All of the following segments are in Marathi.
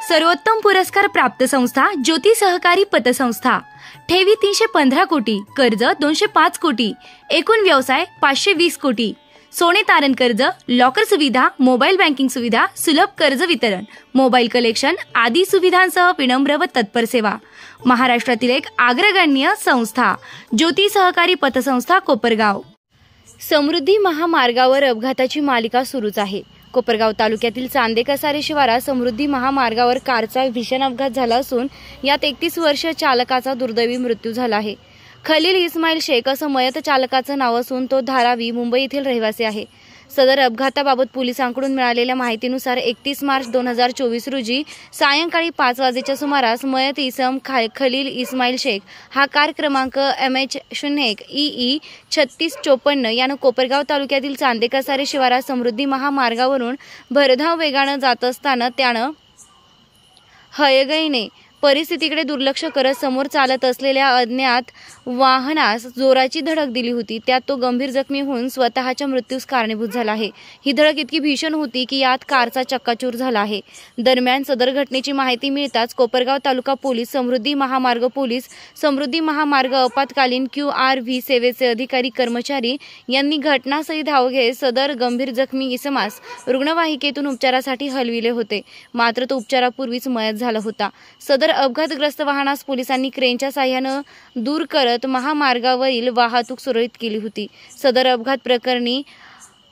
सर्वोत्तम पुरस्कार प्राप्त संस्था ज्योती सहकारी पतसंस्था। ठेवी 315 कोटी, कर्ज 205 कोटी, एकूण व्यवसाय 520 कोटी। सोने तारण कर्ज, लॉकर सुविधा, मोबाईल बँकिंग सुविधा, सुलभ कर्ज वितरण, मोबाईल कलेक्शन आदी सुविधांसह विनम्र व तत्पर सेवा। महाराष्ट्रातील एक अग्रगण्य संस्था ज्योती सहकारी पतसंस्था कोपरगाव। समृद्धी महामार्गावर अपघाताची मालिका सुरूच आहे। कोपरगाव तालुक्यातील चांदे कसारे शिवारात समृद्धी महामार्गावर कारचा भीषण अपघात झाला असून यात 31 वर्षीय चालकाचा दुर्दैवी मृत्यू झाला आहे। खलील इस्माईल शेख असं मयत चालकाचं नाव असून तो धारावी मुंबई येथील रहिवासी आहे। सदर अपघाताबाबत पोलिसांकडून मिळालेल्या माहितीनुसार 31 मार्च 2024 रोजी सायंकाळी 5 वाजेच्या सुमारास मयत इसम खलील इस्माईल शेख हा कार क्रमांक MH01 EE 3654 यानं कोपरगाव तालुक्यातील चांदे कसारे शिवारात समृद्धी महामार्गावरून भरधाव वेगानं जात असताना त्यानं हयगईने परिस्थितीकडे दुर्लक्ष करत समोर चालत असलेल्या अज्ञात वाहनास जोराची धडक दिली होती। त्यात तो गंभीर जखमी होऊन स्वतःच्या मृत्यूस कारणीभूत झाला आहे। ही धडक इतकी भीषण होती की यात कारचा चक्काचूर झाला आहे। दरम्यान सदर घटनेची माहिती मिळताच कोपरगाव तालुका पोलीस, समृद्धी महामार्ग पोलीस, समृद्धी महामार्ग आपत्कालीन QRV सेवेचे अधिकारी कर्मचारी यांनी घटनास्थळी धाव घेत सदर गंभीर जखमी इसमास रुग्णवाहिकेतून उपचारासाठी हलविले होते, मात्र तो उपचारापूर्वीच मयत झाला होता। सदर अपघातग्रस्त वाहनास पोलिसांनी क्रेनच्या साहाय्याने दूर करत महामार्गावरील वाहतूक सुरळीत केली होती। सदर अपघात प्रकरणी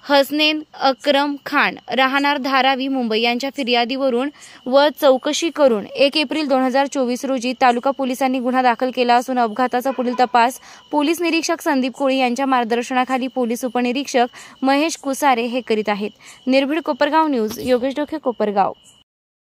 हसनैन अकरम खान राहणार धारावी मुंबई यांच्या फिर्यादीवरून व चौकशी करून 1 एप्रिल 2024 रोजी तालुका पोलिसांनी गुन्हा दाखल केला असून अपघाताचा पुढील तपास पोलीस निरीक्षक संदीप कोळी यांच्या मार्गदर्शनाखाली पोलीस उपनिरीक्षक महेश कुसारे हे करीत आहेत। निर्भीड कोपरगाव न्यूज, योगेश डोके, कोपरगाव।